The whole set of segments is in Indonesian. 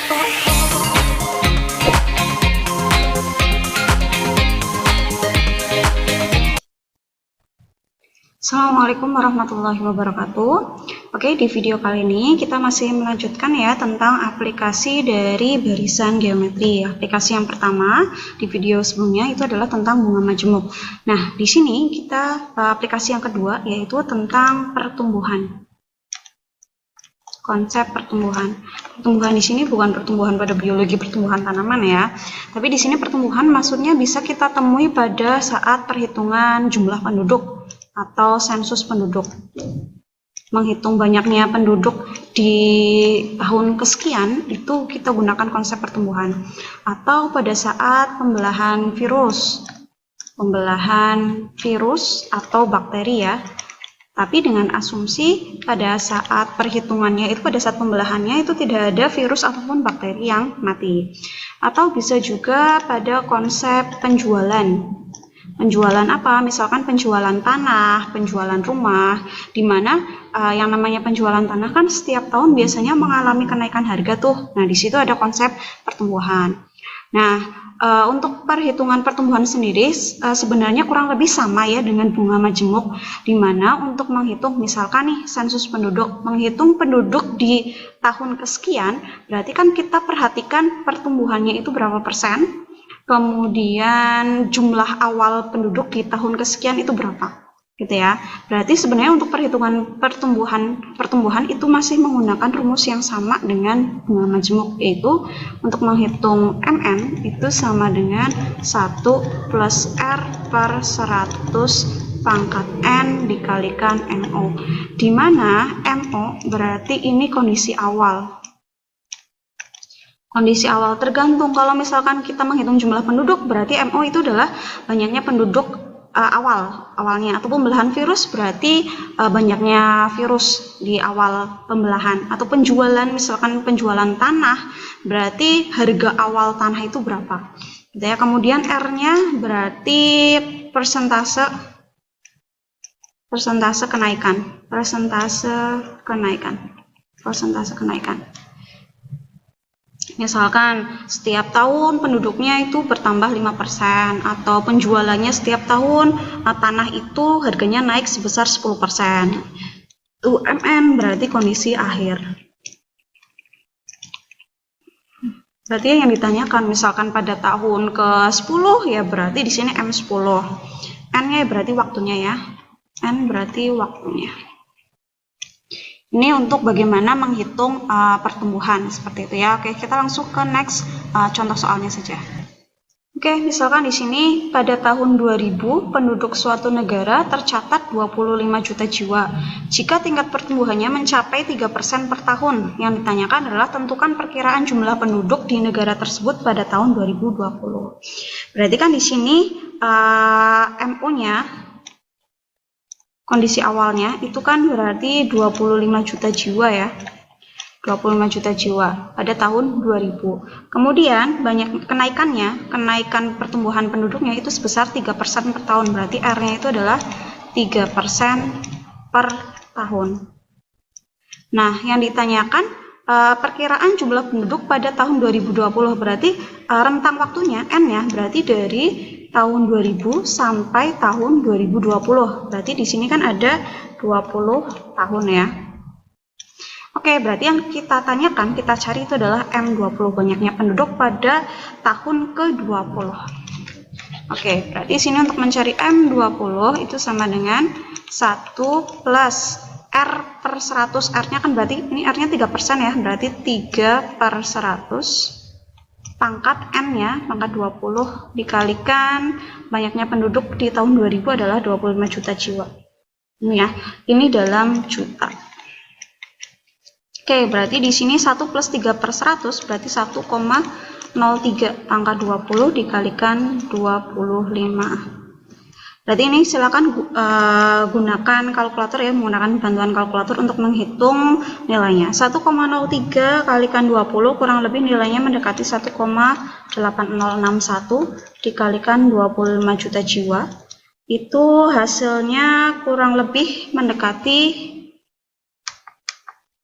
Assalamualaikum warahmatullahi wabarakatuh. Oke, di video kali ini kita masih melanjutkan ya tentang aplikasi dari barisan geometri. Aplikasi yang pertama di video sebelumnya itu adalah tentang bunga majemuk. Nah, di sini kita aplikasi yang kedua yaitu tentang pertumbuhan. Konsep pertumbuhan. Pertumbuhan di sini bukan pertumbuhan pada biologi pertumbuhan tanaman ya, tapi di sini pertumbuhan maksudnya bisa kita temui pada saat perhitungan jumlah penduduk atau sensus penduduk. Menghitung banyaknya penduduk di tahun kesekian itu kita gunakan konsep pertumbuhan. Atau pada saat pembelahan virus atau bakteri ya. Tapi dengan asumsi pada saat perhitungannya itu, pada saat pembelahannya itu tidak ada virus ataupun bakteri yang mati. Atau bisa juga pada konsep penjualan. Penjualan apa? Misalkan penjualan tanah, penjualan rumah, di mana yang namanya penjualan tanah kan setiap tahun biasanya mengalami kenaikan harga tuh. Nah, di situ ada konsep pertumbuhan. Nah, untuk perhitungan pertumbuhan sendiri sebenarnya kurang lebih sama ya dengan bunga majemuk, di mana untuk menghitung misalkan nih sensus penduduk, menghitung penduduk di tahun kesekian, berarti kan kita perhatikan pertumbuhannya itu berapa persen. Kemudian jumlah awal penduduk di tahun kesekian itu berapa, gitu ya. Berarti sebenarnya untuk perhitungan pertumbuhan itu masih menggunakan rumus yang sama dengan bunga majemuk, yaitu untuk menghitung MN itu sama dengan 1 plus R per 100 pangkat N dikalikan MO, di mana MO berarti ini kondisi awal. Kondisi awal tergantung, kalau misalkan kita menghitung jumlah penduduk berarti MO itu adalah banyaknya penduduk awalnya, atau pembelahan virus berarti banyaknya virus di awal pembelahan, atau penjualan misalkan penjualan tanah berarti harga awal tanah itu berapa gitu ya. Kemudian R-nya berarti persentase kenaikan. Misalkan setiap tahun penduduknya itu bertambah 5%, atau penjualannya setiap tahun tanah itu harganya naik sebesar 10%. UMN berarti kondisi akhir. Berarti yang ditanyakan misalkan pada tahun ke-10 ya berarti di sini M10. N-nya berarti waktunya ya. N berarti waktunya. Ini untuk bagaimana menghitung pertumbuhan seperti itu ya. Oke, kita langsung ke next contoh soalnya saja. Oke, misalkan di sini pada tahun 2000 penduduk suatu negara tercatat 25 juta jiwa. Jika tingkat pertumbuhannya mencapai 3% per tahun, yang ditanyakan adalah tentukan perkiraan jumlah penduduk di negara tersebut pada tahun 2020. Berarti kan di sini MO-nya kondisi awalnya itu kan berarti 25 juta jiwa ya. 25 juta jiwa pada tahun 2000. Kemudian kenaikan pertumbuhan penduduknya itu sebesar 3% per tahun. Berarti R-nya itu adalah 3% per tahun. Nah, yang ditanyakan perkiraan jumlah penduduk pada tahun 2020, berarti rentang waktunya N-nya berarti dari tahun 2000 sampai tahun 2020. Berarti di sini kan ada 20 tahun ya. Oke, berarti yang kita tanyakan, kita cari itu adalah M20, banyaknya penduduk pada tahun ke-20. Oke, berarti di sini untuk mencari M20 itu sama dengan 1 plus R per 100. R-nya kan berarti ini R-nya 3% ya, berarti 3 per 100 pangkat N-nya, pangkat 20 dikalikan banyaknya penduduk di tahun 2000 adalah 25 juta jiwa. Ini ya, ini dalam juta. Oke, berarti di sini 1 plus 3 per 100 berarti 1,03 pangkat 20 dikalikan 25. Berarti ini silakan gunakan kalkulator ya, menggunakan bantuan kalkulator untuk menghitung nilainya. 1,03 kalikan 20 kurang lebih nilainya mendekati 1,8061 dikalikan 25 juta jiwa. Itu hasilnya kurang lebih mendekati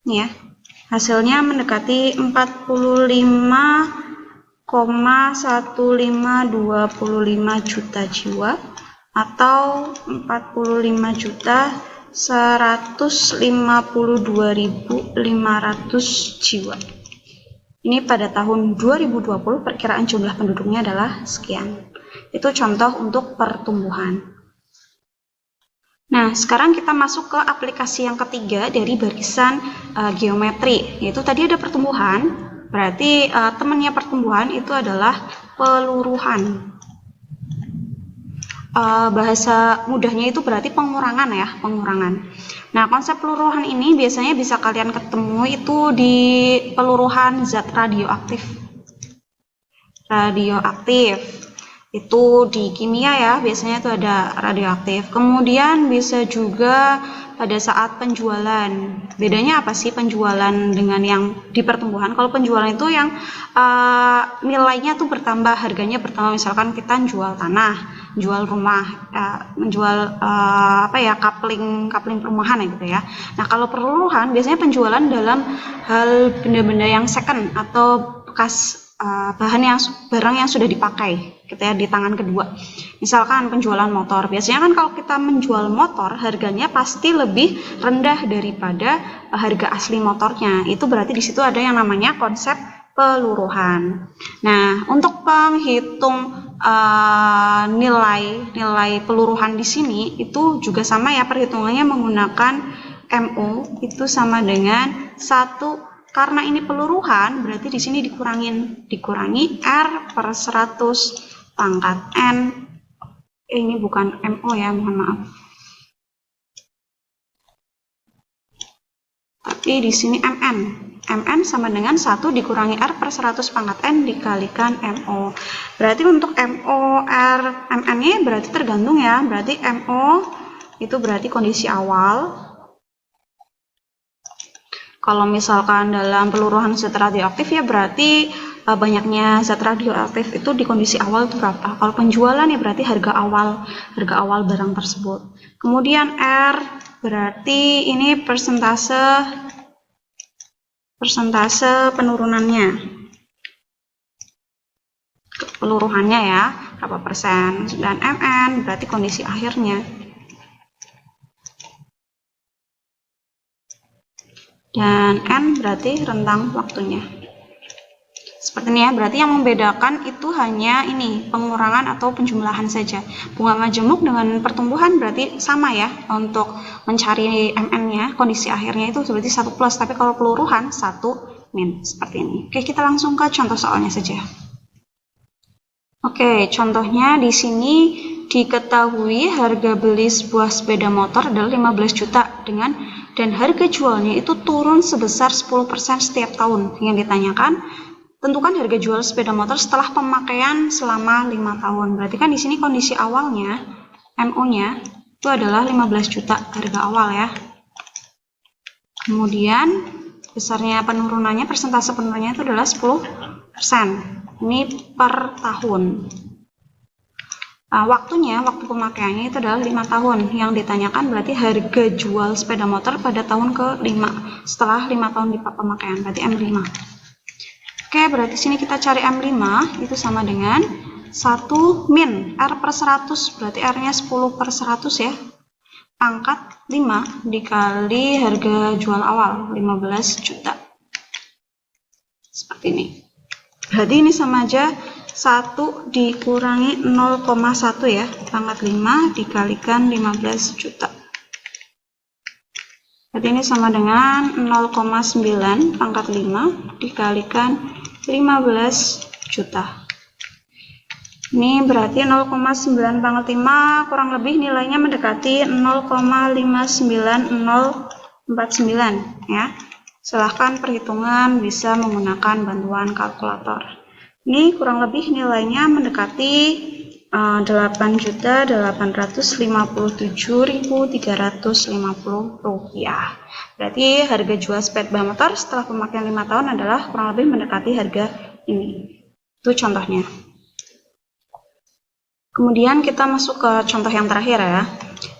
nih ya. Hasilnya mendekati 45,1525 juta jiwa atau 45.152.500 jiwa. Ini pada tahun 2020 perkiraan jumlah penduduknya adalah sekian. Itu contoh untuk pertumbuhan. Nah, sekarang kita masuk ke aplikasi yang ketiga dari barisan geometri, yaitu tadi ada pertumbuhan, berarti temannya pertumbuhan itu adalah peluruhan. Bahasa mudahnya itu berarti pengurangan ya, pengurangan. Nah, konsep peluruhan ini biasanya bisa kalian ketemu itu di peluruhan zat radioaktif. Radioaktif. Itu di kimia ya, biasanya itu ada radioaktif. Kemudian bisa juga pada saat penjualan. Bedanya apa sih penjualan dengan yang di pertumbuhan? Kalau penjualan itu yang nilainya tuh bertambah, harganya bertambah. Misalkan kita jual tanah, jual rumah, menjual kapling perumahan gitu ya. Nah, kalau peluruhan biasanya penjualan dalam hal benda-benda yang second atau bekas barang yang sudah dipakai gitu ya, di tangan kedua. Misalkan penjualan motor, biasanya kan kalau kita menjual motor harganya pasti lebih rendah daripada harga asli motornya. Itu berarti di situ ada yang namanya konsep peluruhan. Nah, untuk penghitung nilai peluruhan di sini itu juga sama ya, perhitungannya menggunakan MO itu sama dengan 1. Karena ini peluruhan, berarti di sini dikurangi R per 100 pangkat N. Ini bukan MO ya, mohon maaf. Tapi di sini MN. MN sama dengan 1 dikurangi R per 100 pangkat N dikalikan MO. Berarti untuk MO, R, MN-nya berarti tergantung ya. Berarti MO itu berarti kondisi awal. Kalau misalkan dalam peluruhan zat radioaktif ya berarti banyaknya zat radioaktif itu di kondisi awal itu berapa. Kalau penjualan ya berarti harga awal barang tersebut. Kemudian R berarti ini persentase penurunannya. Peluruhannya ya, berapa persen. Dan MN berarti kondisi akhirnya. Dan N berarti rentang waktunya. Seperti ini ya, berarti yang membedakan itu hanya ini, pengurangan atau penjumlahan saja. Bunga majemuk dengan pertumbuhan berarti sama ya, untuk mencari MN-nya, kondisi akhirnya itu berarti 1 plus, tapi kalau peluruhan 1 min, seperti ini. Oke, kita langsung ke contoh soalnya saja. Oke, contohnya di sini diketahui harga beli sebuah sepeda motor adalah 15 juta dan harga jualnya itu turun sebesar 10% setiap tahun. Yang ditanyakan, tentukan harga jual sepeda motor setelah pemakaian selama 5 tahun. Berarti kan di sini kondisi awalnya, MO-nya itu adalah 15 juta harga awal ya. Kemudian besarnya penurunannya, persentase penurunannya itu adalah 10%. Ini per tahun. Waktu pemakaiannya itu adalah 5 tahun. Yang ditanyakan berarti harga jual sepeda motor pada tahun ke-5 setelah 5 tahun di pemakaian, berarti M5. Oke, berarti sini kita cari M5 itu sama dengan 1 min R per 100, berarti R-nya 10 per 100 ya, pangkat 5 dikali harga jual awal 15 juta. Seperti ini. Berarti ini sama aja 1 dikurangi 0,1 ya, pangkat 5 dikalikan 15 juta. Berarti ini sama dengan 0,9 pangkat 5 dikalikan 15 juta. Ini berarti 0,9 pangkat 5 kurang lebih nilainya mendekati 0,59049 ya. Silahkan perhitungan bisa menggunakan bantuan kalkulator. Ini kurang lebih nilainya mendekati 8.857.350 rupiah. Berarti harga jual sepeda motor setelah pemakaian 5 tahun adalah kurang lebih mendekati harga ini. Itu contohnya. Kemudian kita masuk ke contoh yang terakhir ya.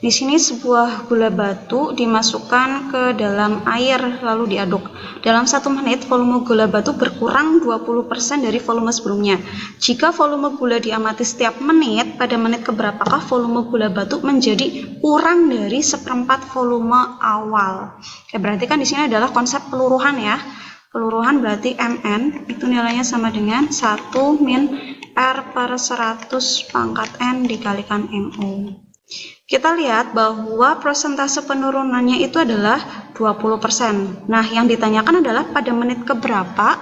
Di sini sebuah gula batu dimasukkan ke dalam air lalu diaduk. Dalam 1 menit volume gula batu berkurang 20% dari volume sebelumnya. Jika volume gula diamati setiap menit, pada menit keberapakah volume gula batu menjadi kurang dari 1/4 volume awal. Oke, berarti kan di sini adalah konsep peluruhan ya. Peluruhan berarti Mn itu nilainya sama dengan 1 min R per 100 pangkat N dikalikan MO. Kita lihat bahwa persentase penurunannya itu adalah 20%. Nah, yang ditanyakan adalah pada menit keberapa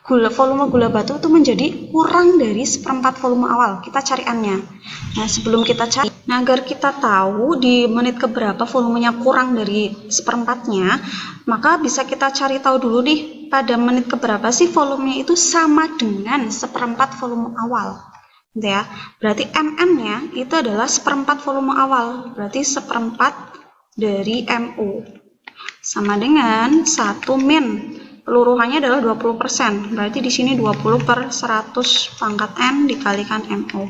volume gula batu itu menjadi kurang dari 1/4 volume awal. Kita cari N-nya. Nah, sebelum kita cari, agar kita tahu di menit keberapa volumenya kurang dari 1/4-nya, maka bisa kita cari tahu dulu nih, pada menit keberapa sih volumenya itu sama dengan 1/4 volume awal. Gitu ya. Berarti Mn-nya itu adalah 1/4 volume awal. Berarti 1/4 dari MU. Sama dengan 1 min. Peluruhannya adalah 20%. Berarti di sini 20 per 100 pangkat N dikalikan MO.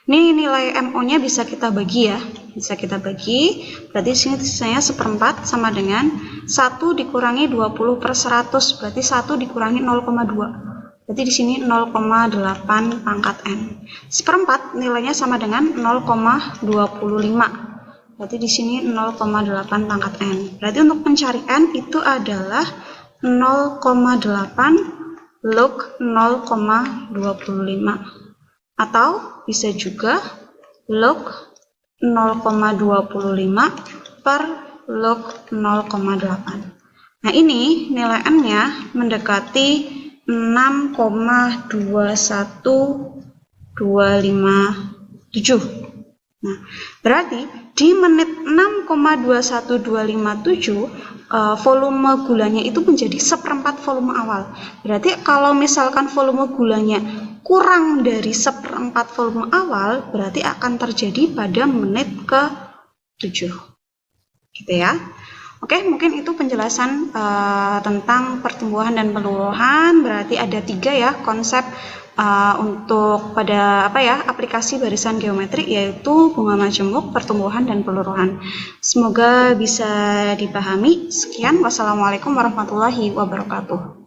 Ini nilai MO-nya bisa kita bagi ya. Bisa kita bagi. Berarti di sini sisanya 1/4 sama dengan 1 dikurangi 20 per 100. Berarti 1 dikurangi 0,2. Berarti di sini 0,8 pangkat N. 1/4 nilainya sama dengan 0,25. Berarti di sini 0,8 pangkat N. Berarti untuk mencari N itu adalah 0,8 log 0,25. Atau bisa juga log 0,25 per log 0,8. Nah, ini nilai N-nya mendekati 6,21257. Nah, berarti di menit 6,21257 volume gulanya itu menjadi 1/4 volume awal. Berarti kalau misalkan volume gulanya kurang dari 1/4 volume awal, berarti akan terjadi pada menit ke-7. Gitu ya. Oke, mungkin itu penjelasan tentang pertumbuhan dan peluruhan. Berarti ada 3 ya konsep untuk pada aplikasi barisan geometrik, yaitu bunga majemuk, pertumbuhan, dan peluruhan. Semoga bisa dipahami. Sekian, wassalamualaikum warahmatullahi wabarakatuh.